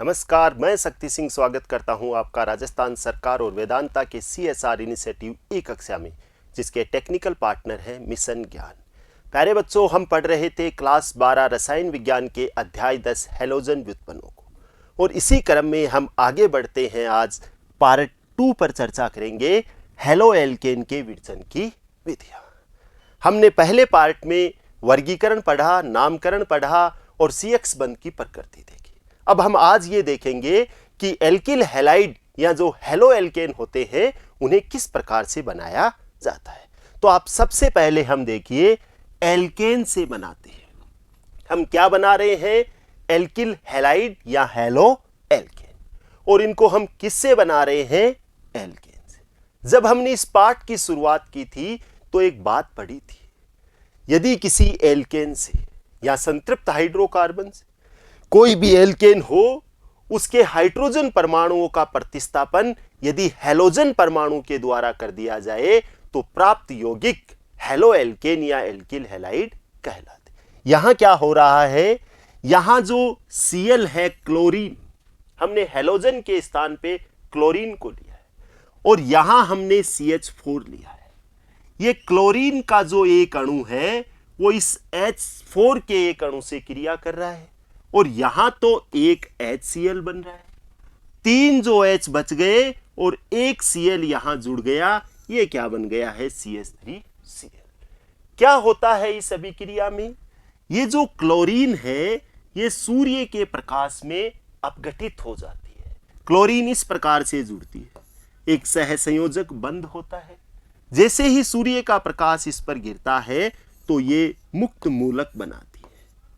नमस्कार, मैं शक्ति सिंह स्वागत करता हूं आपका राजस्थान सरकार और वेदांता के CSR इनिशिएटिव ई कक्षा में, जिसके टेक्निकल पार्टनर हैं मिशन ज्ञान। प्यारे बच्चों, हम पढ़ रहे थे क्लास 12 रसायन विज्ञान के अध्याय 10 हैलोजन व्युत्पन्नों को, और इसी क्रम में हम आगे बढ़ते हैं। आज पार्ट 2 पर चर्चा करेंगे हैलो एल्केन के विघटन की विधियां। हमने पहले पार्ट में वर्गीकरण पढ़ा, नामकरण पढ़ा और CX बंध की प्रकृति देखी। अब हम आज ये देखेंगे कि एल्किल हैलाइड या जो हैलो एल्केन होते हैं उन्हें किस प्रकार से बनाया जाता है। तो आप सबसे पहले हम देखिए एल्केन से बनाते हैं। हम क्या बना रहे हैं? एल्किल हैलाइड या हैलो एल्केन। और इनको हम किससे बना रहे हैं? एल्केन से। जब हमने इस पाठ की शुरुआत की थी तो एक बात पढ़ी थी, यदि किसी एल्केन से या संतृप्त हाइड्रोकार्बन से कोई भी एल्केन हो, उसके हाइड्रोजन परमाणुओं का प्रतिस्थापन यदि हैलोजन परमाणु के द्वारा कर दिया जाए तो प्राप्त यौगिक हैलो एल्केन या एल्किल हैलाइड कहलाते। यहां क्या हो रहा है? यहां जो Cl है क्लोरीन, हमने हैलोजन के स्थान पे क्लोरीन को लिया है, और यहां हमने CH4 लिया है। ये क्लोरीन का जो एक अणु है वो इस H4 के एक अणु से क्रिया कर रहा है, और यहां तो एक HCl बन रहा है। 3 जो H बच गए और एक Cl यहां जुड़ गया, ये क्या बन गया है? CH3Cl। क्या होता है इस अभिक्रिया में? ये जो क्लोरीन है ये सूर्य के प्रकाश में अपघटित हो जाती है। क्लोरीन इस प्रकार से जुड़ती है, एक सहसंयोजक बंध होता है। जैसे ही सूर्य का प्रकाश इस पर गिरता है तो ये मुक्त मूलक बनाती है।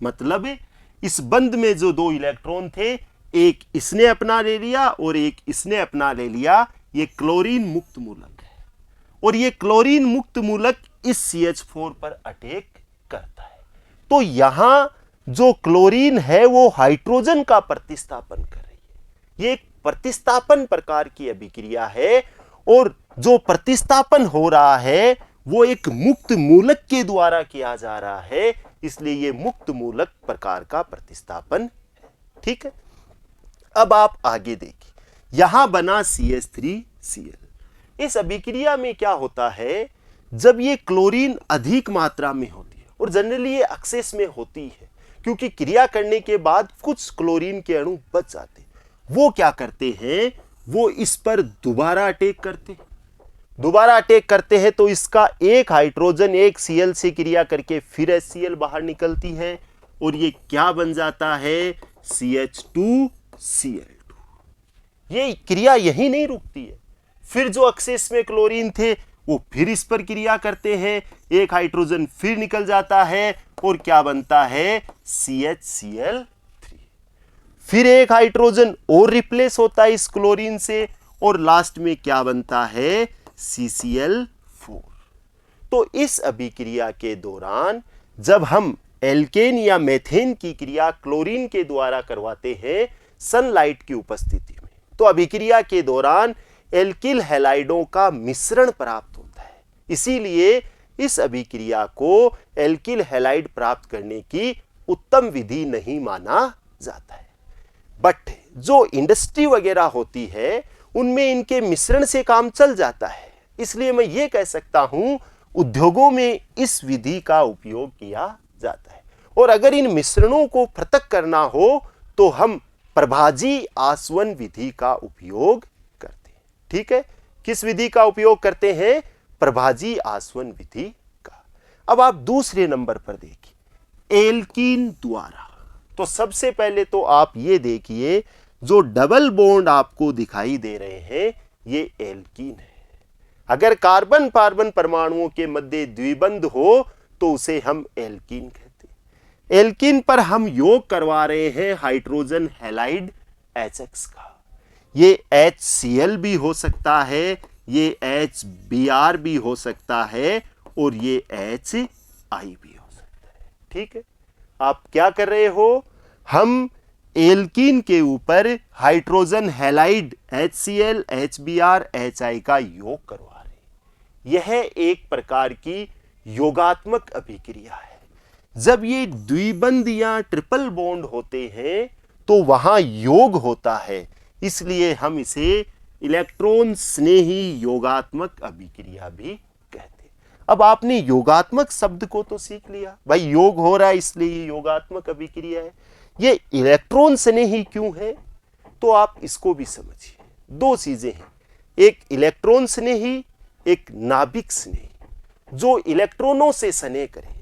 मतलब इस बंध में जो 2 इलेक्ट्रॉन थे, एक इसने अपना ले लिया और एक इसने अपना ले लिया। ये क्लोरीन मुक्त मूलक है, और ये क्लोरीन मुक्त मूलक इस CH4 पर अटैक करता है। तो यहां जो क्लोरीन है वो हाइड्रोजन का प्रतिस्थापन कर रही है। ये एक प्रतिस्थापन प्रकार की अभिक्रिया है, और जो प्रतिस्थापन हो रहा है वो एक मुक्त मूलक के द्वारा किया जा रहा है, इसलिए ये मुक्त मूलक प्रकार का प्रतिस्थापन है। ठीक है, अब आप आगे देखिए, यहां बना CH3Cl। इस अभिक्रिया में क्या होता है? जब ये क्लोरीन अधिक मात्रा में होती है, और जनरली ये एक्सेस में होती है, क्योंकि क्रिया करने के बाद कुछ क्लोरीन के अणु बच जाते हैं, वो क्या करते हैं? वो इस पर दोबारा अटैक करते हैं। दोबारा अटैक करते हैं तो इसका एक हाइड्रोजन एक Cl से क्रिया करके फिर HCl बाहर निकलती है, और ये क्या बन जाता है? CH2Cl2। ये क्रिया यही नहीं रुकती है, फिर जो एक्सेस में क्लोरीन थे वो फिर इस पर क्रिया करते हैं, एक हाइड्रोजन फिर निकल जाता है, और क्या बनता है? CHCl3। फिर एक हाइड्रोजन और रिप्लेस होता है इस क्लोरीन से, और लास्ट में क्या बनता है? CCl4। तो इस अभिक्रिया के दौरान जब हम एल्केन या मेथेन की क्रिया क्लोरीन के द्वारा करवाते हैं सनलाइट की उपस्थिति में, तो अभिक्रिया के दौरान एल्किल हैलाइडों का मिश्रण प्राप्त होता है। इसीलिए इस अभिक्रिया को एल्किल हैलाइड प्राप्त करने की उत्तम विधि नहीं माना जाता है। बट जो इंडस्ट्री वगैरह होती है उनमें इनके मिश्रण से काम चल जाता है, इसलिए मैं ये कह सकता हूं उद्योगों में इस विधि का उपयोग किया जाता है। और अगर इन मिश्रणों को पृथक करना हो तो हम प्रभाजी आसवन विधि का उपयोग करते हैं। ठीक है, किस विधि का उपयोग करते हैं? प्रभाजी आसवन विधि का। अब आप दूसरे नंबर पर देखिए एल्कीन द्वारा। तो सबसे पहले तो आप ये देखिए, जो डबल बॉन्ड आपको दिखाई दे रहे हैं ये एल्कीन है। अगर कार्बन कार्बन परमाणुओं के मध्य द्विबंध हो तो उसे हम एल्कीन कहते हैं। एल्कीन पर हम योग करवा रहे हैं हाइड्रोजन हैलाइड HX का। ये HCl भी हो सकता है, ये HBr भी हो सकता है, और ये HI भी हो सकता है। ठीक है, आप क्या कर रहे हो? हम एल्कीन के ऊपर hydrogen halide HCl, HBr, HI का योग करवा रहे हैं। यह एक प्रकार की योगात्मक अभिक्रिया है। जब ये द्विबंध या ट्रिपल बॉन्ड होते हैं तो वहां योग होता है, इसलिए हम इसे इलेक्ट्रॉन स्नेही योगात्मक अभिक्रिया भी कहते हैं। अब आपने योगात्मक शब्द को तो सीख लिया, भाई योग हो रहा है इसलिए ये योगात्मक अभिक्रिया है। ये इलेक्ट्रॉन स्नेही क्यों है, तो आप इसको भी समझिए। दो चीजें हैं, एक इलेक्ट्रॉन स्नेही, एक नाभिक स्नेही, जो इलेक्ट्रॉनों से स्नेह करे।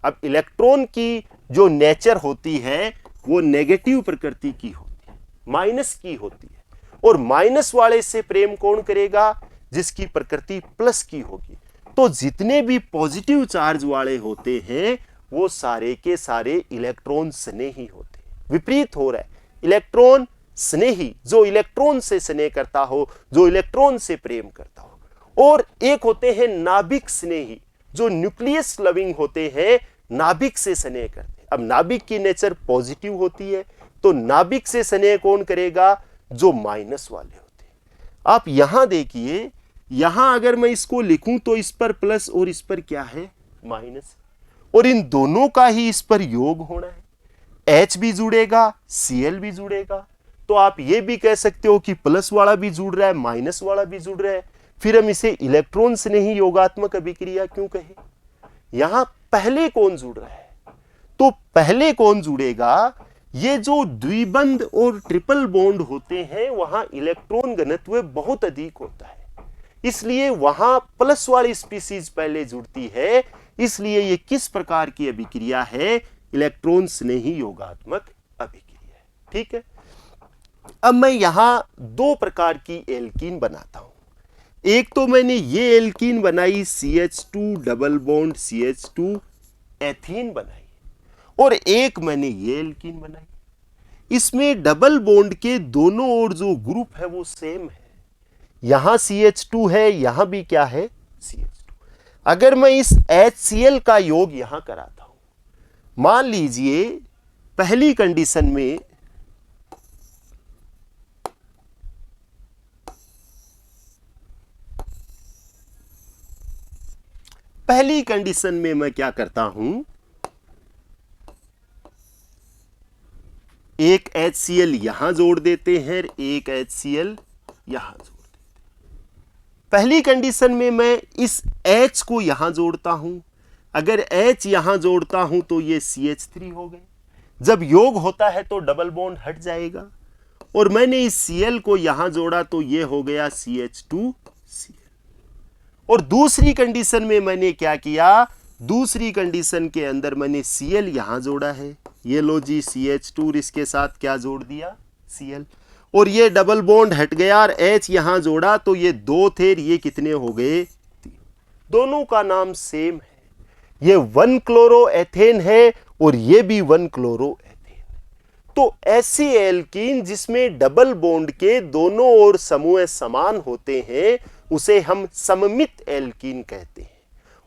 अब इलेक्ट्रॉन की जो नेचर होती है वो नेगेटिव प्रकृति की होती है, माइनस की होती है, और माइनस वाले से प्रेम कौन करेगा, जिसकी प्रकृति प्लस की होगी। तो जितने भी पॉजिटिव चार्ज वाले होते हैं वो सारे के सारे इलेक्ट्रॉन स्नेही होते हैं। विपरीत हो रहा है, इलेक्ट्रॉन स्नेही जो इलेक्ट्रॉन से स्नेह करता हो, जो इलेक्ट्रॉन से प्रेम करता हो। और एक होते हैं नाभिक स्नेही, जो न्यूक्लियस लविंग होते हैं, नाभिक से स्नेह करते हैं। अब नाभिक की नेचर पॉजिटिव होती है, तो नाभिक से स्नेह कौन करेगा, जो माइनस वाले होते हैं। आप यहां देखिए, यहां अगर मैं इसको लिखूं तो इस पर प्लस और इस पर क्या है, माइनस, और इन दोनों का ही इस पर योग होना है। H भी जुड़ेगा, Cl भी जुड़ेगा, तो आप ये भी कह सकते हो कि प्लस वाला भी जुड़ रहा है, माइनस वाला भी जुड़ रहा है। फिर हम इसे इलेक्ट्रॉन से नहीं योगात्मक अभिक्रिया क्यों कहे। यहां पहले कौन जुड़ रहा है, तो पहले कौन जुड़ेगा, ये जो द्विबंध और ट्रिपल बॉन्ड होते हैं वहां इलेक्ट्रॉन घनत्व बहुत अधिक होता है, इसलिए वहां प्लस वाली स्पीसीज पहले जुड़ती है। इसलिए ये किस प्रकार की अभिक्रिया है, इलेक्ट्रॉन स्नेही योगात्मक अभिक्रिया है। ठीक है, अब मैं यहां दो प्रकार की एल्कीन बनाता हूं। एक तो मैंने ये एल्कीन बनाई CH2 double bond CH2 ethene बनाई, और एक मैंने ये एल्कीन बनाई। इसमें डबल बॉन्ड के दोनों ओर जो ग्रुप है वो सेम है, यहां CH2 है, यहां भी क्या है, CH2। अगर मैं इस HCl का योग यहां कराता हूं, मान लीजिए पहली कंडीशन में मैं क्या करता हूं, एक HCl यहां जोड़ देते हैं, एक HCl यहां जोड़ देते हैं। पहली कंडीशन में मैं इस H को यहां जोड़ता हूं, अगर H यहां जोड़ता हूं तो ये CH3 हो गए। जब योग होता है तो डबल बॉन्ड हट जाएगा, और मैंने इस Cl को यहां जोड़ा तो ये हो गया CH2Cl। और दूसरी कंडीशन में मैंने क्या किया, दूसरी कंडीशन के अंदर मैंने Cl यहां जोड़ा है, ये लो जी CH2, इसके साथ क्या जोड़ दिया, Cl, और ये डबल बॉन्ड हट गया और H यहां जोड़ा तो ये दो थे, ये कितने हो गए, तीन। दोनों का नाम सेम है, ये 1 क्लोरोएथेन है और ये भी 1 क्लोरोएथेन। तो ऐसी एल्कीन जिसमें डबल बॉन्ड के दोनों ओर समूह समान होते हैं उसे हम सममित एल्कीन कहते हैं।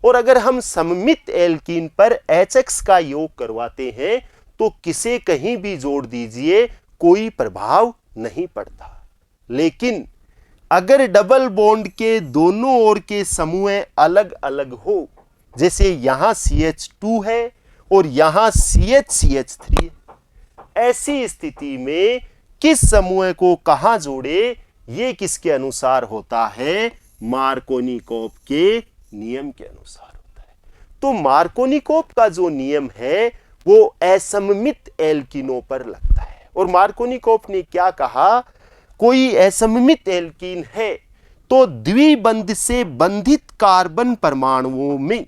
और अगर हम सममित एल्कीन पर HX का योग करवाते हैं तो किसे कहीं भी जोड़ दीजिए कोई प्रभाव नहीं पड़ता। लेकिन अगर डबल बॉन्ड के दोनों ओर के समूह अलग अलग हो, जैसे यहां CH2 है और यहां CH3 है, ऐसी स्थिति में किस समूह को कहां जोड़े, ये किसके अनुसार होता है, मार्कोनिकोव के नियम के अनुसार होता है। तो मार्कोनिकोव का जो नियम है वो असममित एल्कीनों पर लगता है। और मार्कोनिकोव ने क्या कहा, कोई असममित एल्कीन है तो द्विबंध से बंधित कार्बन परमाणुओं में,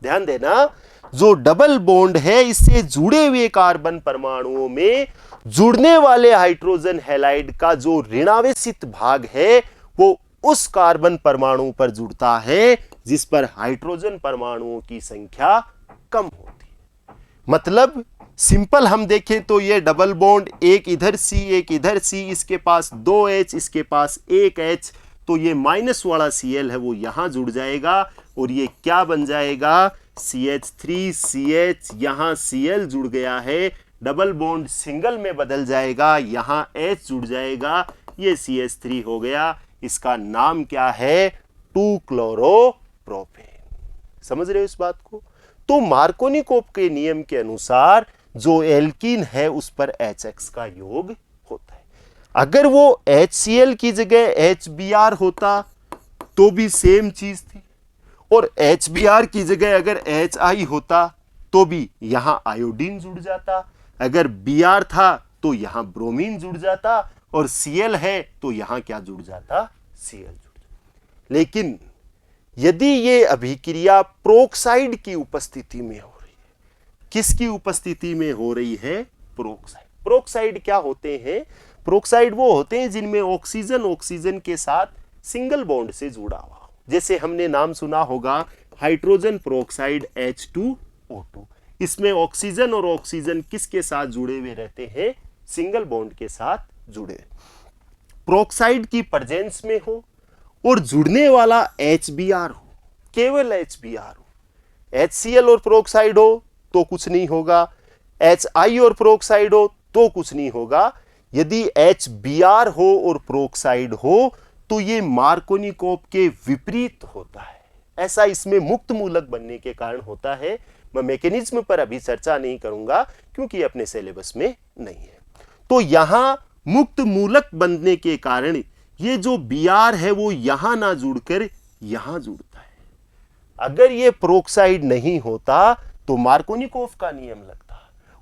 ध्यान देना, जो डबल बॉन्ड है इससे जुड़े हुए कार्बन परमाणुओं में जुड़ने वाले हाइड्रोजन हैलाइड का जो ऋणावेशित भाग है वो उस कार्बन परमाणु पर जुड़ता है जिस पर हाइड्रोजन परमाणुओं की संख्या कम होती है। मतलब सिंपल हम देखें तो ये डबल बॉन्ड, एक इधर C एक इधर C, इसके पास 2H इसके पास 1H, तो ये माइनस वाला Cl है वो यहां जुड़ जाएगा और ये क्या बन जाएगा, CH3CH, यहां Cl जुड़ गया है, डबल बॉन्ड सिंगल में बदल जाएगा, यहां H जुड़ जाएगा, ये CH3 हो गया। इसका नाम क्या है, 2-क्लोरोप्रोपेन। समझ रहे हो इस बात को। तो मार्कोनिकोव के नियम के अनुसार जो एल्कीन है उस पर HX का योग होता है। अगर वो HCl की जगह HBr होता तो भी सेम चीज थी, और HBr की जगह अगर HI होता तो भी यहां आयोडीन जुड़ जाता, अगर Br था तो यहां ब्रोमीन जुड़ जाता, और Cl है तो यहां क्या जुड़ जाता, Cl जुड़ जाता। लेकिन यदि ये अभिक्रिया प्रोक्साइड की उपस्थिति में हो रही है, किसकी उपस्थिति में हो रही है, प्रोक्साइड। प्रोक्साइड क्या होते हैं, प्रोक्साइड वो होते हैं जिनमें ऑक्सीजन ऑक्सीजन के साथ सिंगल बॉन्ड से जुड़ा हुआ हो। जैसे हमने नाम सुना होगा हाइड्रोजन प्रोक्साइड H2O2, इसमें ऑक्सीजन और ऑक्सीजन किसके साथ जुड़े हुए रहते हैं, सिंगल बॉन्ड के साथ जुड़े। प्रोक्साइड की प्रेजेंस में हो और जुड़ने वाला HBr हो, केवल HBr हो, HCl और प्रोक्साइड हो तो कुछ नहीं होगा, HI और प्रोक्साइड हो तो कुछ नहीं होगा। यदि HBr हो और प्रोक्साइड हो तो ये मार्कोनिकोव के विपरीत होता है। ऐसा इसमें मुक्त मूलक बनने के कारण होता है। मैं मैकेनिज्म पर अभी चर्चा नहीं करूंगा क्योंकि अपने सिलेबस में नहीं है। तो यहां मुक्त मूलक बनने के कारण ये जो Br है वो यहां ना जुड़कर यहां जुड़ता है। अगर ये प्रोक्साइड नहीं होता तो मार्कोनिकोव का नियम लगता,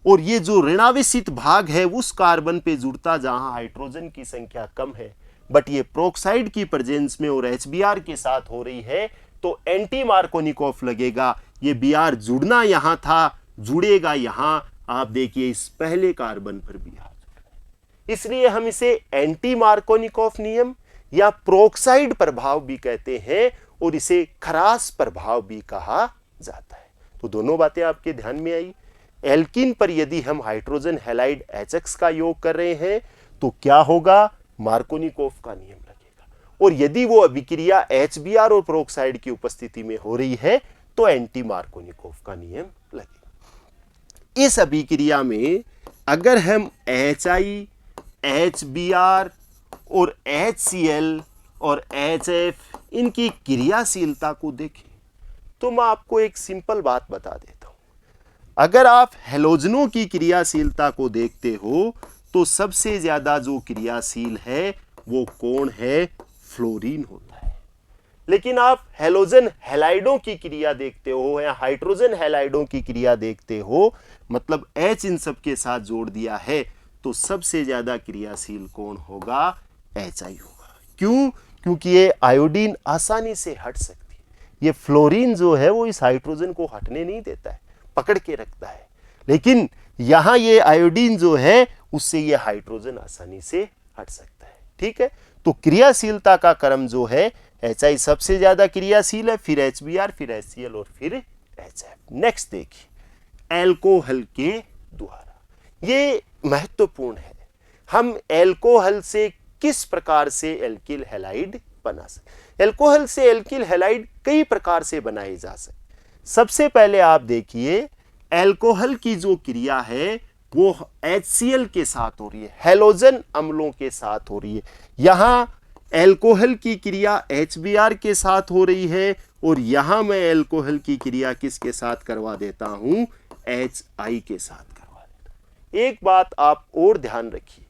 और ये जो ऋणावेशित भाग है उस कार्बन पे जुड़ता जहां हाइड्रोजन की संख्या कम है। बट ये प्रोक्साइड की प्रेजेंस में और HBr के साथ हो रही है तो एंटी मार्कोनिकोव लगेगा। ये Br जुड़ना यहां था, जुड़ेगा यहां। आप देखिए इस पहले कार्बन पर Br जुड़ रहा है, इसलिए हम इसे एंटी मार्कोनिकोव नियम या प्रोक्साइड प्रभाव भी कहते हैं, और इसे खरास प्रभाव भी कहा जाता है। तो दोनों बातें आपके ध्यान में आई। एल्कीन पर यदि हम हाइड्रोजन हैलाइड HX का योग कर रहे हैं तो क्या होगा, मार्कोनिकोव का नियम लगेगा, और यदि वो अभिक्रिया HBr और प्रोक्साइड की उपस्थिति में हो रही है तो एंटी मार्कोनिकोव का नियम लगेगा। इस अभिक्रिया में अगर हम HI, HBr और HCl और HF इनकी क्रियाशीलता को देखें तो मैं आपको एक सिंपल बात बता देता हूं। अगर आप हैलोजनों की क्रियाशीलता को देखते हो तो सबसे ज्यादा जो क्रियाशील है वो कौन है, फ्लोरीन होता है। लेकिन आप हैलोजन हैलाइडों की क्रिया देखते हो या हाइड्रोजन हैलाइडों की क्रिया देखते हो, मतलब H इन सब के साथ जोड़ दिया है, तो सबसे ज्यादा क्रियाशील कौन होगा, HI होगा। क्यों, क्योंकि ये आयोडीन आसानी से हट सकती है। ये फ्लोरीन जो है वो इस हाइड्रोजन को हटने नहीं देता है, पकड़ के रखता है। लेकिन यहां ये आयोडीन जो है उससे ये हाइड्रोजन आसानी से हट सकता है। ठीक है, तो क्रियाशीलता का क्रम जो है HI सबसे ज्यादा क्रियाशील है, फिर HBr, फिर HCl और फिर HF। नेक्स्ट देखिए एल्कोहल के द्वारा, ये महत्वपूर्ण है। हम एल्कोहल से किस प्रकार से एल्किल हैलाइड बना सकते। एल्कोहल से एल्किल हैलाइड कई प्रकार से बनाए जा सकते। सबसे पहले आप देखिए एल्कोहल की जो क्रिया है वो HCl के साथ हो रही है, हैलोजन अम्लों के साथ हो रही है। यहां एल्कोहल की क्रिया HBr के साथ हो रही है, और यहां मैं एल्कोहल की क्रिया किसके साथ करवा देता हूं, HI के साथ करवा देता हूं। एक बात आप और ध्यान रखिए,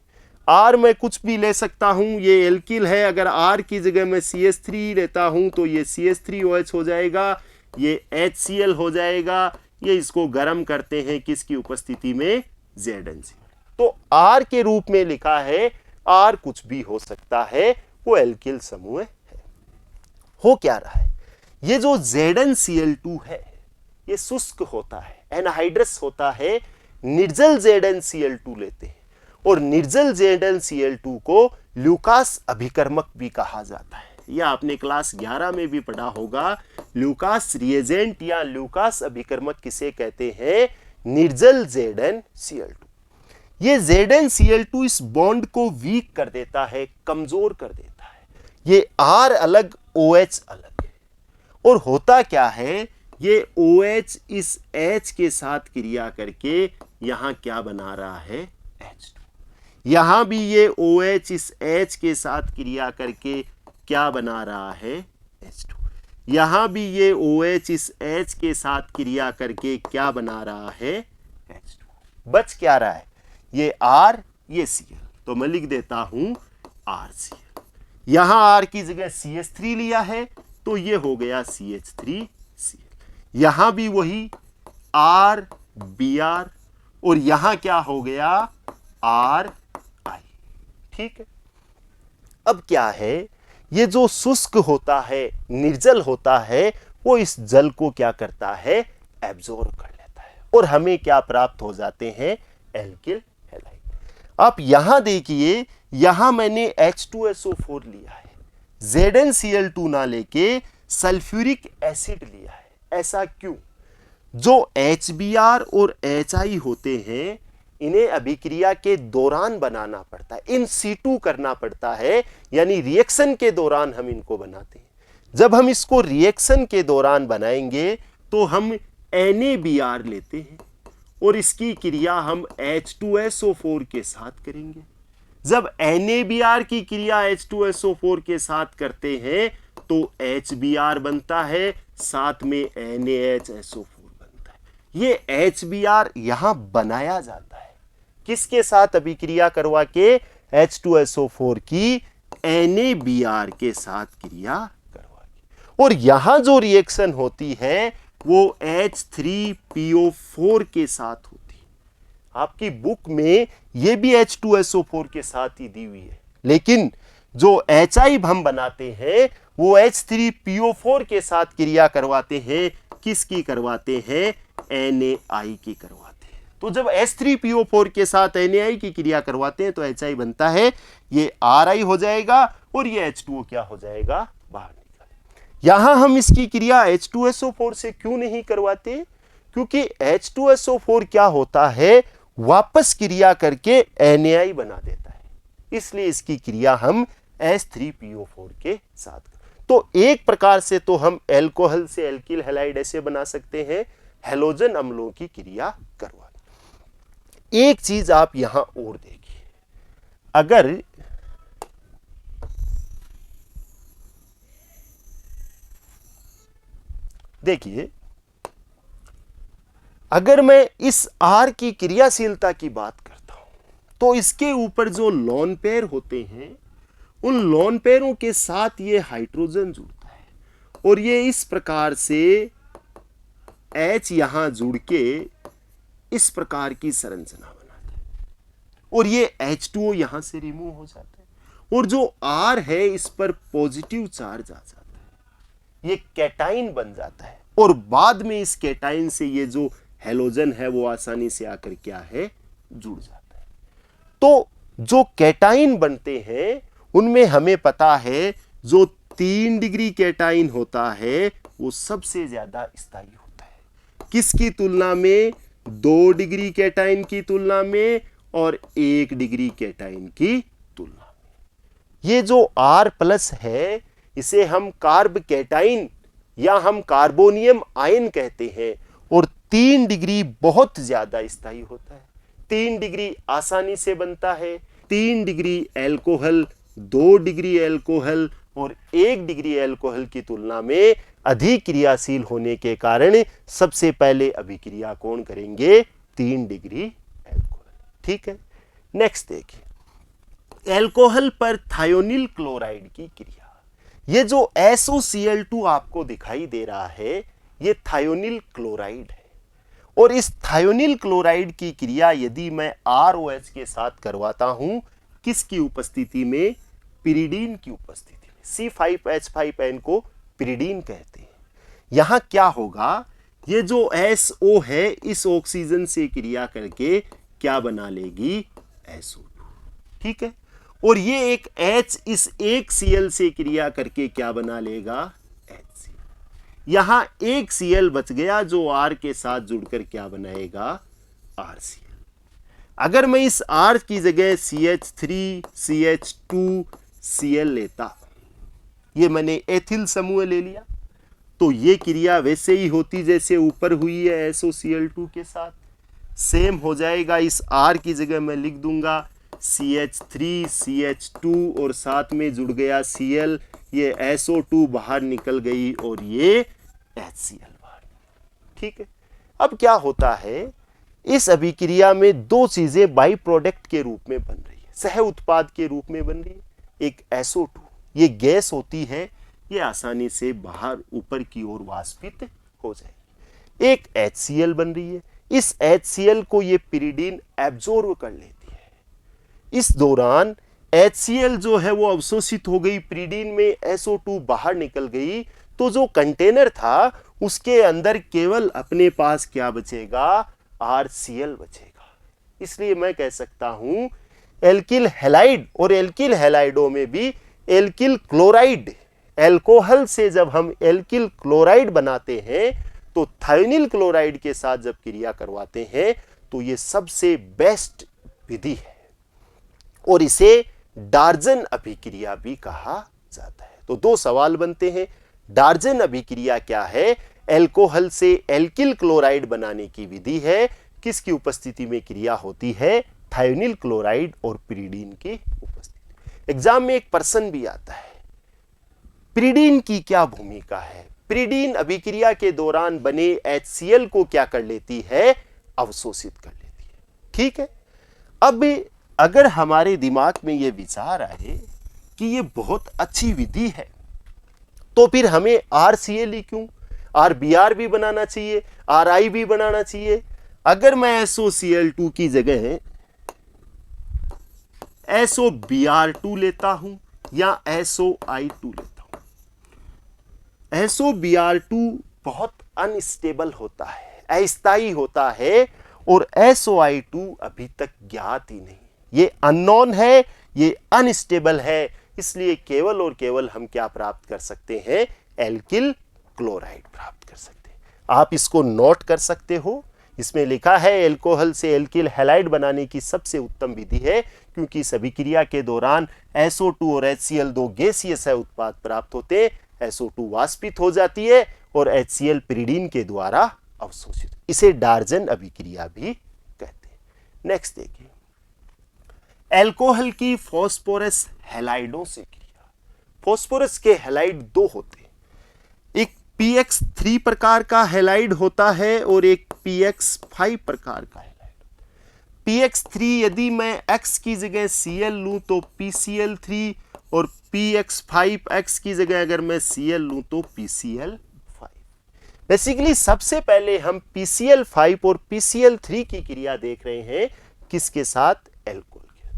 R मैं कुछ भी ले सकता हूं, ये एल्किल है, अगर R की जगह मैं CH3 लेता हूं तो ये CH3OH हो जाएगा, ये HCl हो जाएगा। ये इसको गर्म करते हैं किसकी उपस्थिति में, ZnCl। तो R के रूप में लिखा है, R कुछ भी हो सकता है, वो एल्किल समूह है। हो क्या रहा है, ये जो ZnCl2 है ये शुष्क होता है, एनहाइड्रस होता है। निर्जल ZnCl2 लेते हैं, और निर्जल ZnCl2 को ल्यूकास अभिकर्मक भी कहा जाता है। यह आपने क्लास 11 में भी पढ़ा होगा। ल्यूकास रिएजेंट या ल्यूकास अभिकर्मक किसे कहते हैं, निर्जल ZnCl2। ये ZnCl2 इस बॉन्ड को वीक कर देता है, कमजोर कर देता है। ये R अलग, OH अलग है, और होता क्या है, ये OH इस H के साथ क्रिया करके यहां क्या बना रहा है, H2। यहां भी ये OH इस H के साथ क्रिया करके क्या बना रहा है, H2। यहां भी ये OH इस H के साथ क्रिया करके क्या बना रहा है, H2। बच क्या रहा है, ये R ये Cl, तो मैं लिख देता हूं RCl। यहां R की जगह CH3 लिया है तो ये हो गया CH3Cl। यहां भी वही R Br और यहां क्या हो गया RI। ठीक है, अब क्या है, ये जो शुष्क होता है, निर्जल होता है, वो इस जल को क्या करता है, एब्जॉर्ब कर लेता है और हमें क्या प्राप्त हो जाते हैं, एल्किल हैलाइड। आप यहां देखिए, यहां मैंने H2SO4 लिया है, ZnCl2 ना लेके सल्फ्यूरिक एसिड लिया है। ऐसा क्यों? जो HBr और HI होते हैं, इन्हें अभिक्रिया के दौरान बनाना पड़ता है, इन सीटू करना पड़ता है, यानी रिएक्शन के दौरान हम इनको बनाते हैं। जब हम इसको रिएक्शन के दौरान बनाएंगे तो हम NaBr लेते हैं और इसकी क्रिया हम H2SO4 के साथ करेंगे। जब NaBr की क्रिया H2SO4 के साथ करते हैं तो HBr बनता है, साथ में NaHSO4 बनता है। ये HBr यहां बनाया जाता है किसके साथ, अभिक्रिया करवा के H2SO4 की NaBr के साथ क्रिया करवा के, और यहां जो रिएक्शन होती है वो H3PO4 के साथ होती है। आपकी बुक में ये भी H2SO4 के साथ ही दी हुई है, लेकिन जो HI हम बनाते हैं वो H3PO4 के साथ क्रिया करवाते हैं। किसकी करवाते हैं, NaI की करवाते हैं। तो जब H3PO4 के साथ NaI की क्रिया करवाते हैं तो HI बनता है, ये RI हो जाएगा और ये H2O क्या हो जाएगा, बाहर निकल। यहां हम इसकी क्रिया H2SO4 से क्यों नहीं करवाते, क्योंकि H2SO4 क्या होता है, वापस क्रिया करके NaI बना देता है, इसलिए इसकी क्रिया हम H3PO4 के साथ। तो एक प्रकार से तो हम एल्कोहल से एल्किल हैलाइड ऐसे बना सकते हैं, हैलोजन अम्लों की क्रिया करवा। एक चीज आप यहां और देखिए, अगर देखिए अगर मैं इस R की क्रियाशीलता की बात करता हूं तो इसके ऊपर जो लोन पेयर होते हैं, उन लोन पेयरों के साथ ये हाइड्रोजन जुड़ता है और ये इस प्रकार से H यहां जुड़ के इस प्रकार की संरचना बनाता है और ये H2O यहां से रिमूव हो जाता है और जो R है इस पर पॉजिटिव चार्ज आ जाता है, ये कैटाइन बन जाता है और बाद में इस कैटाइन से ये जो हैलोजन है वो आसानी से आकर क्या है, जुड़ जाता है। तो जो कैटाइन बनते हैं उनमें हमें पता है जो 3 डिग्री कैटाइन होता है वो सबसे ज्यादा स्थायी होता है, किसकी तुलना में, 2 डिग्री कैटाइन की तुलना में और 1 डिग्री कैटाइन की तुलना में। ये जो R+ है इसे हम कार्ब कैटाइन या हम कार्बोनियम आयन कहते हैं और 3 डिग्री बहुत ज्यादा स्थायी होता है। 3 डिग्री आसानी से बनता है, 3 डिग्री एल्कोहल, 2 डिग्री एल्कोहल और 1 डिग्री एल्कोहल की तुलना में अधिक क्रियाशील होने के कारण सबसे पहले अभिक्रिया कौन करेंगे, 3 डिग्री एल्कोहल। ठीक है, नेक्स्ट देखिए, एल्कोहल पर थायोनिल क्लोराइड की क्रिया। ये जो SOCl2 आपको दिखाई दे रहा है ये थायोनिल क्लोराइड है और इस थायोनिल क्लोराइड की क्रिया यदि मैं ROH के साथ करवाता हूं, किसकी उपस्थिति में, पिरिडीन की उपस्थिति में, C5H5N को पिरिडीन कहते हैं। यहां क्या होगा, ये जो SO है इस ऑक्सीजन से क्रिया करके क्या बना लेगी, SO2। ठीक है, और ये एक H इस एक Cl से क्रिया करके क्या बना लेगा, HCl। यहां एक Cl बच गया जो R के साथ जुड़कर क्या बनाएगा, RCl। अगर मैं इस R की जगह CH3 CH2 Cl लेता, ये मैंने एथिल समूह ले लिया, तो ये क्रिया वैसे ही होती जैसे ऊपर हुई है SOCl2 के साथ, सेम हो जाएगा। इस R की जगह मैं लिख दूंगा CH3 CH2 और साथ में जुड़ गया Cl, ये SO2 बाहर निकल गई और ये HCl बाहर। ठीक है, अब क्या होता है, इस अभिक्रिया में दो चीजें बाई प्रोडक्ट के रूप में बन रही है, सह उत्पाद के रूप में बन रही है। एक SO2, ये गैस होती है, ये आसानी से बाहर ऊपर की ओर वाष्पित हो जाएगी। एक HCl बन रही है, इस HCl को ये पिरिडीन एब्जॉर्ब कर लेती है। इस दौरान HCl जो है वो अवशोषित हो गई, पिरिडीन में SO2 बाहर निकल गई, तो जो कंटेनर था उसके अंदर केवल अपने पास क्या बचेगा, RCl बचेगा। इसलिए मैं कह सकता हूं एल्किल हैलाइड और एल्किल हैलाइडों में भी एल्किल क्लोराइड, एल्कोहल से जब हम एल्किल क्लोराइड बनाते हैं तो थायोनिल क्लोराइड के साथ जब क्रिया करवाते हैं तो ये सबसे बेस्ट विधि है और इसे डार्जन अभिक्रिया भी कहा जाता है। तो दो सवाल बनते हैं, डार्जन अभिक्रिया क्या है? एल्कोहल से एल्किल क्लोराइड बनाने की विधि है, किसकी उपस्थिति में क्रिया होती है? थायोनिल क्लोराइड और पिरिडीन की उपस्थिति। एग्जाम में एक प्रश्न भी आता है, पिरिडीन की क्या भूमिका है? पिरिडीन अभिक्रिया के दौरान बने HCl को क्या कर लेती है? अवशोषित कर लेती है। ठीक है, अब अगर हमारे दिमाग में यह विचार आए कि ये बहुत अच्छी विधि है तो फिर हमें RCl ही क्यों, RBr भी बनाना चाहिए, RI भी बनाना चाहिए। अगर मैं SOCl2 की जगह SOBr2 लेता हूं या SOI2 लेता हूं, SOBr2 बहुत अनस्टेबल होता है, अस्थायी होता है और SOI2 अभी तक ज्ञात ही नहीं, ये अननोन है, ये अनस्टेबल है। इसलिए केवल और केवल हम क्या प्राप्त कर सकते हैं? एल्किल क्लोराइड प्राप्त कर सकते हैं। आप इसको नोट कर सकते हो, इसमें लिखा है एल्कोहल से एल्किल हैलाइड बनाने की सबसे उत्तम विधि है, क्योंकि इस अभिक्रिया के दौरान SO2 और HCl दो गैसीय सह उत्पाद प्राप्त होते हैं। SO2 वाष्पित हो जाती है और HCl पिरिडीन के द्वारा अवशोषित। इसे डार्जन अभिक्रिया भी कहते हैं। नेक्स्ट देखिए, एल्कोहल की फॉस्फोरस हैलाइडों से क्रिया। फॉस्फोरस के हैलाइड दो होते हैं, एक PX3 प्रकार का हैलाइड होता है और एक PX5 प्रकार का हैलाइड। PX3 यदि मैं X की जगह Cl लूं तो PCl3 और PX5 की जगह अगर मैं Cl लूं तो PCl5। बेसिकली सबसे पहले हम PCl5 और PCl3 की क्रिया देख रहे हैं, किसके साथ? एल्कोहल के।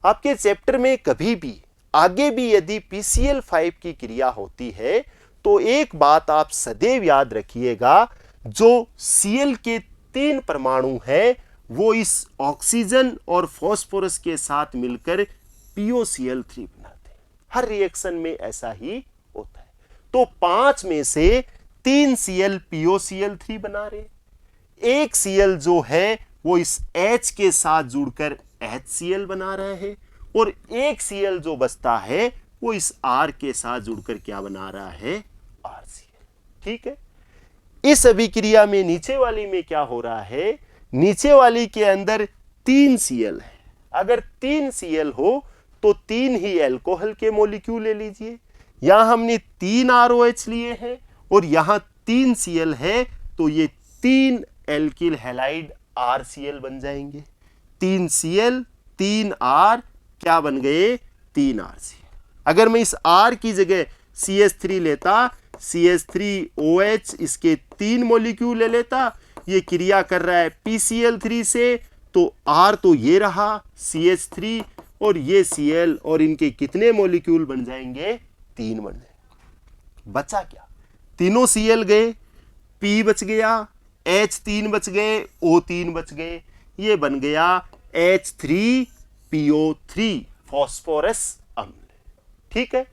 आपके चैप्टर में कभी भी आगे भी यदि PCl5 की क्रिया होती है तो एक बात आप सदैव याद रखिएगा, जो Cl के 3 परमाणु हैं वो इस ऑक्सीजन और फास्फोरस के साथ मिलकर POCl3 बनाते हैं। हर रिएक्शन में ऐसा ही होता है। तो 5 में से 3 Cl POCl3 बना रहे, एक Cl जो है वो इस H के साथ जुड़कर HCl बना रहा है और एक Cl जो बचता है वो इस R के साथ जुड़कर क्या बना रहा है? RCl। ठीक है, इस अभिक्रिया में नीचे वाली में क्या हो रहा है? नीचे वाली के अंदर 3 Cl है। अगर 3 Cl हो तो 3 ही एल्कोहल के मॉलिक्यूल ले लीजिए। यहां हमने 3 ROH लिए हैं और यहां 3 Cl है, तो ये 3 एल्किल हैलाइड RCl बन जाएंगे। 3 Cl 3 R क्या बन गए? 3 RCl। अगर मैं इस R की जगह CH3 लेता, CH3OH इसके 3 मॉलिक्यूल ले लेता, ये क्रिया कर रहा है PCl3 से, तो R तो ये रहा CH3 और ये Cl और इनके कितने मॉलिक्यूल बन जाएंगे? 3 बन जाएंगे। बचा क्या? तीनों Cl गए, P बच गया, H3 बच गए, O3 बच गए, ये बन गया H3PO3 फॉस्फोरस अम्ल। ठीक है,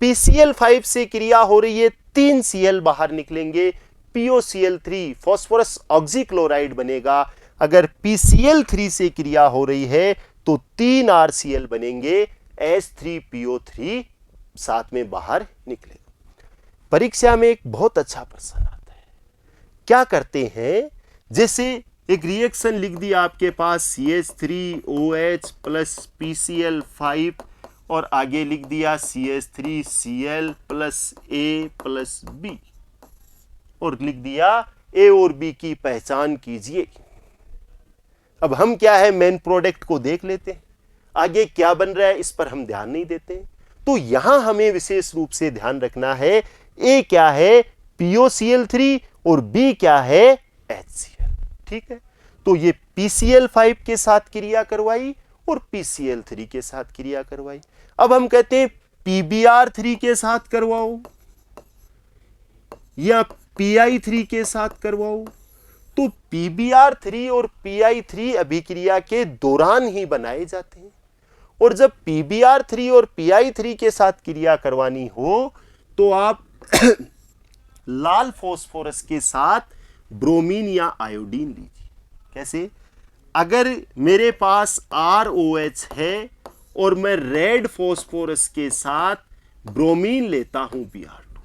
PCl5 से क्रिया हो रही है, 3 Cl बाहर निकलेंगे, POCl3 फॉस्फोरस ऑक्सीक्लोराइड बनेगा। अगर PCl3 से क्रिया हो रही है तो 3 RCl बनेंगे, H3PO3 साथ में बाहर निकलेगा। परीक्षा में एक बहुत अच्छा प्रश्न आता है, क्या करते हैं? जैसे एक रिएक्शन लिख दिया आपके पास CH3OH प्लस PCl5 और आगे लिख दिया CH3Cl plus A plus B और लिख दिया A और B की पहचान कीजिए। अब हम क्या है मेन प्रोडक्ट को देख लेते हैं, आगे क्या बन रहा है इस पर हम ध्यान नहीं देते हैं। तो यहां हमें विशेष रूप से ध्यान रखना है ए क्या है POCl3 और बी क्या है HCl। ठीक है, तो ये PCl5 के साथ क्रिया करवाई और PCl3 के साथ क्रिया करवाई। अब हम कहते हैं PBr3 के साथ करवाओ या PI3 के साथ करवाओ। तो PBr3 और PI3 अभिक्रिया के दौरान ही बनाए जाते हैं, और जब PBr3 और PI3 के साथ क्रिया करवानी हो तो आप लाल फास्फोरस के साथ ब्रोमीन या आयोडीन लीजिए। कैसे? अगर मेरे पास ROH है और मैं रेड फास्फोरस के साथ ब्रोमीन लेता हूं Br2,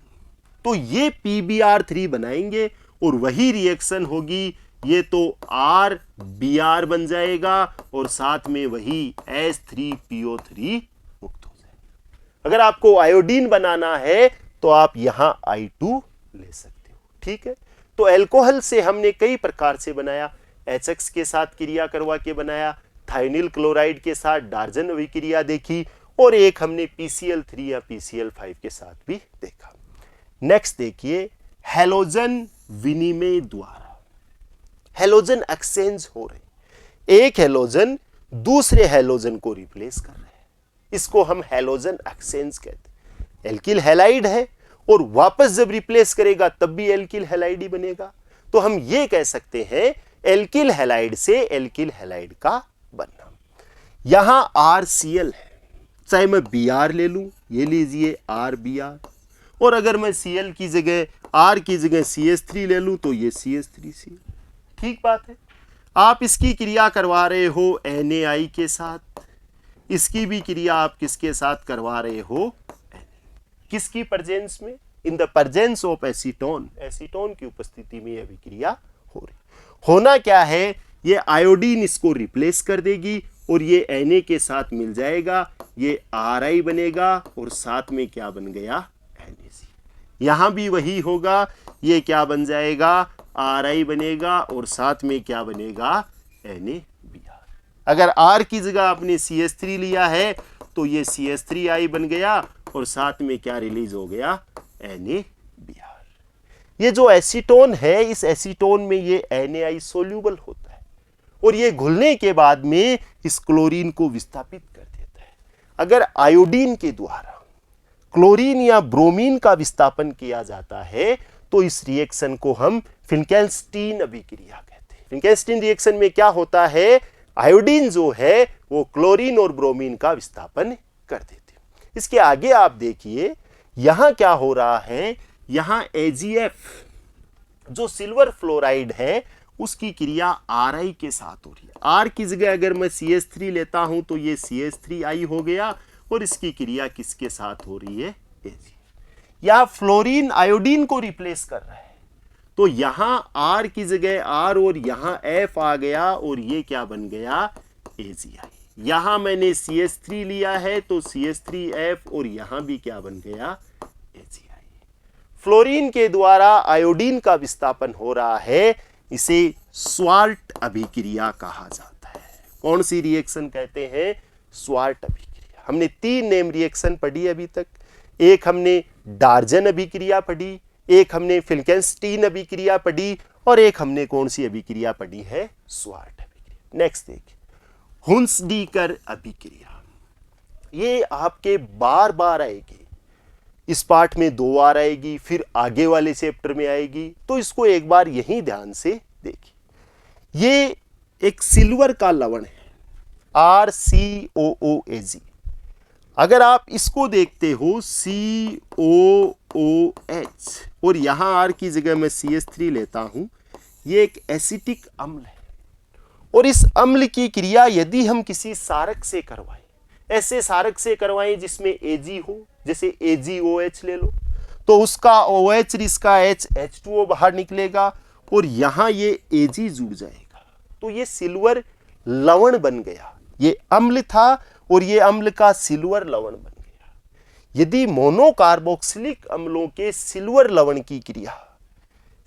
तो ये PBr3 बनाएंगे और वही रिएक्शन होगी, ये तो RBr बन जाएगा और साथ में वही H3PO3 मुक्त हो जाएगा। अगर आपको आयोडीन बनाना है तो आप यहां I2 ले सकते हो। ठीक है, तो अल्कोहल से हमने कई प्रकार से बनाया, HX के साथ क्रिया करवा के बनाया, थाइनिल क्लोराइड के साथ डार्जन अभिक्रिया देखी, और एक हमने PCl3 या PCl5 के साथ भी देखा। नेक्स्ट देखिए, हैलोजन विनिमय द्वारा हैलोजन एक्सचेंज हो रहे, एक हैलोजन दूसरे हैलोजन को रिप्लेस कर रहे हैं, इसको हम हैलोजन एक्सचेंज कहते हैं। एल्किल हैलाइड है और वापस जब रिप्लेस करेगा तब भी एल्किल हैलाइड ही बनेगा, तो हम ये कह सकते हैं एल्किल हैलाइड से एल्किल हैलाइड का बनना। यहां RCl है, चाहे मैं Br ले लूं, ये लीजिए RBr, और अगर मैं Cl की जगह R की जगह CH3 ले लूं तो ये CH3Cl। ठीक बात है। आप इसकी क्रिया करवा रहे हो NaI के साथ, इसकी भी क्रिया आप किसके साथ करवा रहे हो? किसकी प्रेजेंस में? In the presence of acetone, acetone की उपस्थिति में यह क्रिया हो रही। होना क्या है, ये आयोडीन इसको रिप्लेस कर देगी और ये Na के साथ मिल जाएगा, ये Ri बनेगा और साथ में क्या बन गया? NaC। यहां भी वही होगा, ये क्या बन जाएगा? Ri बनेगा और साथ में क्या बनेगा? NaBr। अगर R की जगह आपने CH3 लिया है तो ये CH3I बन गया और साथ में क्या रिलीज हो गया? NaBr। ये जो एसीटोन है, इस एसीटोन में ये NaI सोल्यूबल होता है और ये घुलने के बाद में इस क्लोरीन को विस्थापित कर देता है। अगर आयोडीन के द्वारा क्लोरीन या ब्रोमीन का विस्थापन किया जाता है तो इस रिएक्शन को हम फिंकेल्स्टीन अभिक्रिया कहते हैं। फिंकेल्स्टीन रिएक्शन में क्या होता है, आयोडीन जो है वो क्लोरीन और ब्रोमीन का विस्थापन कर देते हैं। इसके आगे आप देखिए यहां क्या हो रहा है, यहां AgF जो सिल्वर फ्लोराइड है उसकी क्रिया Ri के साथ हो रही है। R की जगह अगर मैं CH3 लेता हूं तो ये CH3I हो गया और इसकी क्रिया किसके साथ हो रही है? Ag। या फ्लोरीन आयोडीन को रिप्लेस कर रहा है तो यहां R की जगह R और यहां F आ गया और ये क्या बन गया? AgI। यहां मैंने CH3 लिया है तो CH3F और यहां भी क्या बन गया? AgI। फ्लोरीन के द्वारा आयोडीन का विस्थापन हो रहा है, इसे स्वार्ट अभिक्रिया कहा जाता है। कौन सी रिएक्शन कहते हैं? स्वार्ट अभिक्रिया। हमने 3 नेम रिएक्शन पढ़ी अभी तक, एक हमने डार्जन अभिक्रिया पढ़ी, एक हमने फिंकेल्स्टीन अभिक्रिया पढ़ी और एक हमने कौन सी अभिक्रिया पढ़ी है? स्वार्ट अभिक्रिया। नेक्स्ट देखिए, हुंसडीकर अभिक्रिया। ये आपके बार बार आएगी, इस पार्ट में 2 बार आएगी, फिर आगे वाले चैप्टर में आएगी, तो इसको एक बार यहीं ध्यान से देखिए। ये एक सिल्वर का लवण है RCOOAg। अगर आप इसको देखते हो COOH और यहां R की जगह मैं CH3 लेता हूं, ये एक एसिटिक अम्ल है और इस अम्ल की क्रिया यदि हम किसी सारक से करवाएं, ऐसे सारक से करवाएं जिसमें Ag हो, जैसे AgOH ले लो, तो उसका OH इसका H2O बाहर निकलेगा और यहां ये Ag जुड़ जाएगा, तो ये सिल्वर लवण बन गया। ये अम्ल था और ये अम्ल का सिल्वर लवण बन गया। यदि मोनोकार्बोक्सिलिक अम्लों के सिल्वर लवण की क्रिया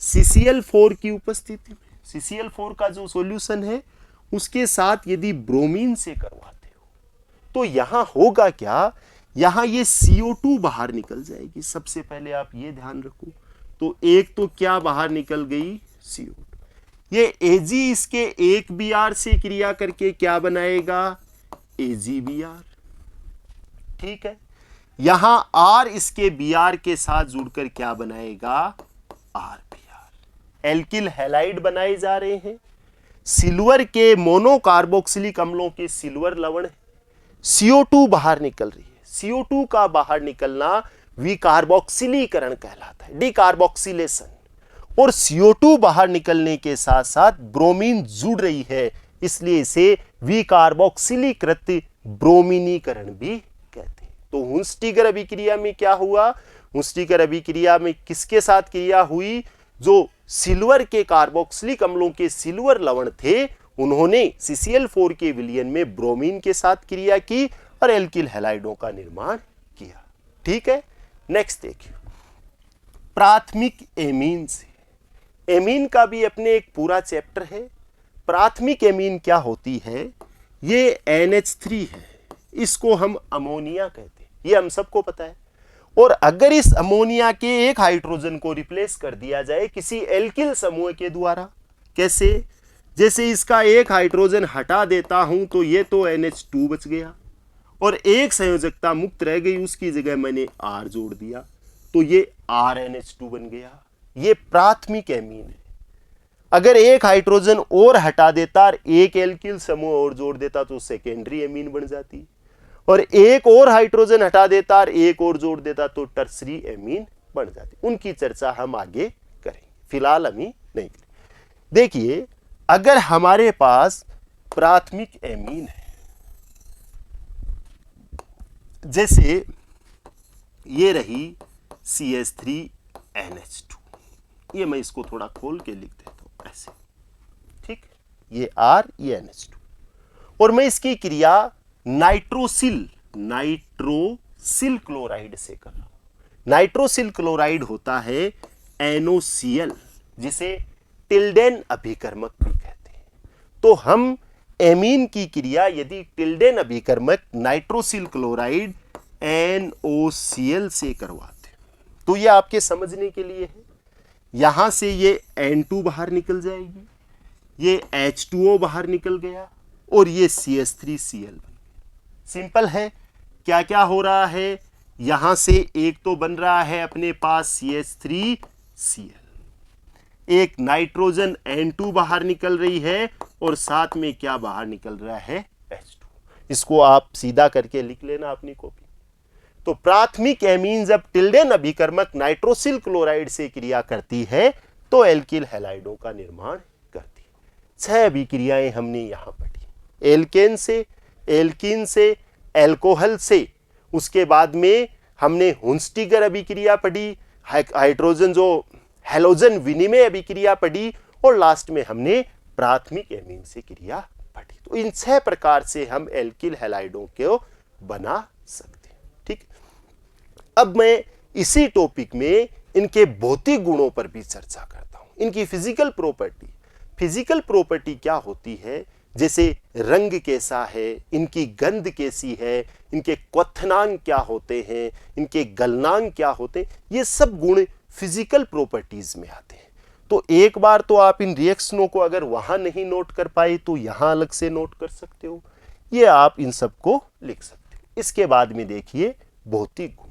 CCl4 की उपस्थिति में, CCl4 का जो सॉल्यूशन है उसके साथ यदि ब्रोमीन से करवाते हो तो यहां होगा क्या, यहां ये CO2 बाहर निकल जाएगी। सबसे पहले आप ये ध्यान रखो। तो एक तो क्या बाहर निकल गई, CO2। ये Ag इसके एक Br से क्रिया करके क्या बनाएगा, AgBr। ठीक है, यहां R इसके Br के साथ जुड़कर क्या बनाएगा, RBr। एल्किल हैलाइड बनाए जा रहे हैं। सिल्वर के मोनोकार्बोक्सिलिक अम्लों के सिल्वर लवण है, CO2 बाहर निकल रही है। CO2 का बाहर निकलना विकार्बोक्सिलीकरण कहलाता है, डिकार्बोक्सिलेशन। और CO2 बाहर निकलने के साथ साथ ब्रोमीन जुड़ रही है, इसलिए इसे विकार्बोक्सिलीकृत ब्रोमीनीकरण भी कहते हैं। तो हुंस्टिगर अभिक्रिया में क्या हुआ, हुंस्टिगर अभिक्रिया में किसके साथ क्रिया हुई, जो सिल्वर के कार्बोक्सिलिक अम्लों के सिल्वर लवण थे उन्होंने CCl4 के विलयन में ब्रोमीन के साथ क्रिया की और एल्किल हैलाइडों का निर्माण किया। ठीक है, नेक्स्ट देखिए, प्राथमिक एमीन से। एमीन का भी अपने एक पूरा चैप्टर है। प्राथमिक एमीन क्या होती है, ये NH3 है, इसको हम अमोनिया कहते हैं, ये हम सबको पता है। और अगर इस अमोनिया के एक हाइड्रोजन को रिप्लेस कर दिया जाए किसी एल्किल समूह के द्वारा, कैसे, जैसे इसका एक हाइड्रोजन हटा देता हूं तो ये तो NH2 बच गया और एक संयोजकता मुक्त रह गई, उसकी जगह मैंने R जोड़ दिया तो ये RNH2 बन गया। ये प्राथमिक एमीन है। अगर एक हाइड्रोजन और हटा देता और एक एल्किल समूह और जोड़ देता तो सेकेंडरी एमीन बन जाती, और एक और हाइड्रोजन हटा देता और एक और जोड़ देता तो टर्सरी एमीन बन जाती। उनकी चर्चा हम आगे करेंगे, फिलहाल हम ही नहीं करेंगे। देखिए, अगर हमारे पास प्राथमिक एमीन है, जैसे ये रही CH3NH2, ये मैं इसको थोड़ा खोल के लिख देता हूं ऐसे, ठीक, ये R, ये NH2, और मैं इसकी क्रिया नाइट्रोसिल क्लोराइड से कर रहा हूं। नाइट्रोसिल क्लोराइड होता है NOCl, जिसे टिल्डेन अभिकर्मक भी कहते हैं। तो हम एमीन की क्रिया यदि टिल्डेन अभिकर्मक नाइट्रोसिल क्लोराइड NOCl से करवाते हैं तो ये आपके समझने के लिए है। यहां से ये N2 बाहर निकल जाएगी, ये H2O बाहर निकल गया और ये CH3Cl बन गया। सिंपल है, क्या क्या हो रहा है, यहां से एक तो बन रहा है अपने पास CH3Cl, एक नाइट्रोजन N2 बाहर निकल रही है और साथ में क्या बाहर निकल रहा है, H2। इसको आप सीधा करके लिख लेना अपनी कॉपी। तो प्राथमिक एमीन जब टिल्डेन अभिकर्मक नाइट्रोसिल क्लोराइड से क्रिया करती है तो एल्किल हैलाइडों का निर्माण करती है। 6 अभिक्रियाएं हमने यहां पढ़ी, एल्केन से, एल्कीन से, एल्कोहल से, उसके बाद में हमने हुंस्टिगर अभिक्रिया पढ़ी, हाइड्रोजन जो हैलोजन विनिमय अभिक्रिया पढ़ी, और लास्ट में हमने प्राथमिक एमीन से क्रिया पढ़ी। तो इन 6 प्रकार से हम एल्किल हैलाइडों को बना सकते हैं। ठीक, अब मैं इसी टॉपिक में इनके भौतिक गुणों पर भी चर्चा करता हूं, इनकी फिजिकल प्रॉपर्टी। फिजिकल प्रॉपर्टी क्या होती है, जैसे रंग कैसा है, इनकी गंध कैसी है, इनके क्वथनांक क्या होते हैं, इनके गलनांक क्या होते हैं, ये सब गुण फिजिकल प्रॉपर्टीज में आते हैं। तो एक बार तो आप इन रिएक्शनों को अगर वहां नहीं नोट कर पाए तो यहां अलग से नोट कर सकते हो, ये आप इन सबको लिख सकते हो। इसके बाद में देखिए भौतिक गुण।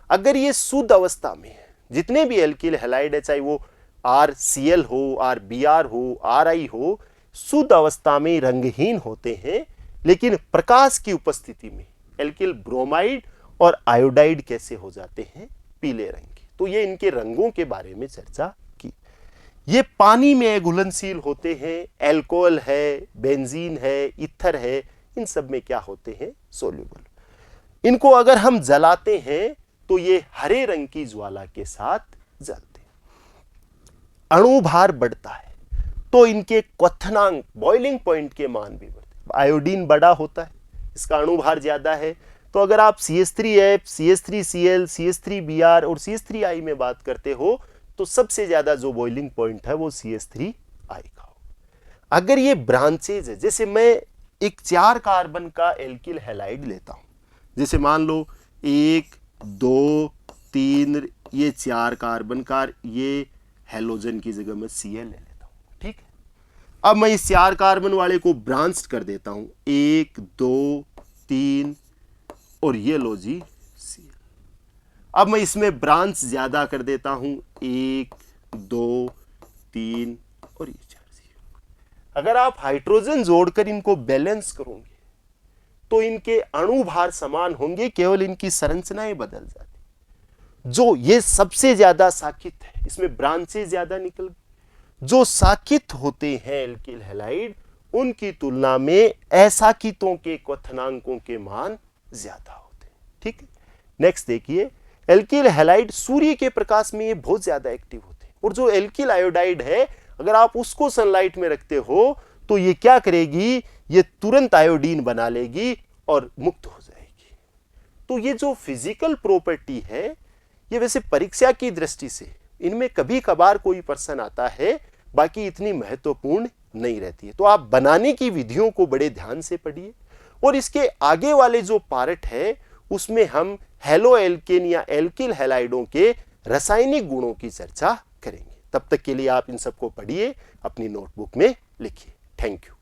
अगर ये शुद्ध अवस्था में है, जितने भी एल्किल हैलाइड है, चाहे वो RCl हो, RBr हो, RI हो, शुद्ध अवस्था में रंगहीन होते हैं, लेकिन प्रकाश की उपस्थिति में एल्किल ब्रोमाइड और आयोडाइड कैसे हो जाते हैं, पीले रंग के। तो ये इनके रंगों के बारे में चर्चा की। ये पानी में घुलनशील होते हैं, एल्कोहल है, बेंजीन है, ईथर है, इन सब में क्या होते हैं, सोल्यूबल। इनको अगर हम जलाते हैं तो ये हरे रंग की ज्वाला के साथ जलते हैं। अणु भार बढ़ता है तो इनके क्वथनांक, बॉइलिंग पॉइंट के मान भी बढ़ते हैं। आयोडीन बड़ा होता है, इसका अणु भार ज्यादा है, तो अगर आप CH3F, CH3Cl, CH3Br और CH3I में बात करते हो तो सबसे ज्यादा जो बॉइलिंग पॉइंट है वो CH3I का हो। अगर ये ब्रांचेज है, जैसे मैं एक 4 कार्बन का एल्किल हैलाइड लेता हूं, जैसे मान लो 1 2 3, ये 4 कार्बन का, ये हेलोजन की जगह मैं Cl ले लेता हूं, ठीक है। अब मैं इस 4 कार्बन वाले को ब्रांच कर देता हूं, 1 2 3, और ये लो जी Cl। अब मैं इसमें ब्रांच ज्यादा कर देता हूं, 1 2 3 और ये 4 Cl। अगर आप हाइड्रोजन जोड़कर इनको बैलेंस करोगे तो इनके अणु भार समान होंगे, केवल इनकी संरचनाएं बदल जाती। जो ये सबसे ज्यादा साकित है, इसमें ब्रांचेस ज्यादा निकल, जो साकित होते हैं एल्किल हैलाइड, उनकी तुलना में असाकितों के क्वथनांकों के मान ज्यादा होते हैं, ठीक है। नेक्स्ट देखिए, एल्किल हैलाइड सूर्य के प्रकाश में ये बहुत ज्यादा एक्टिव होते हैं, और जो एल्किल आयोडाइड है, अगर आप उसको सनलाइट में रखते हो तो ये क्या करेगी, ये तुरंत आयोडीन बना लेगी और मुक्त हो जाएगी। तो ये जो फिजिकल प्रॉपर्टी है, ये वैसे परीक्षा की दृष्टि से इनमें कभी कभार कोई पर्सन आता है, बाकी इतनी महत्वपूर्ण नहीं रहती है। तो आप बनाने की विधियों को बड़े ध्यान से पढ़िए, और इसके आगे वाले जो पार्ट है उसमें हम हेलो एल्केन या एल्किल हैलाइडों के रासायनिक गुणों की चर्चा करेंगे। तब तक के लिए आप इन सबको पढ़िए, अपनी नोटबुक में लिखिए। Thank you.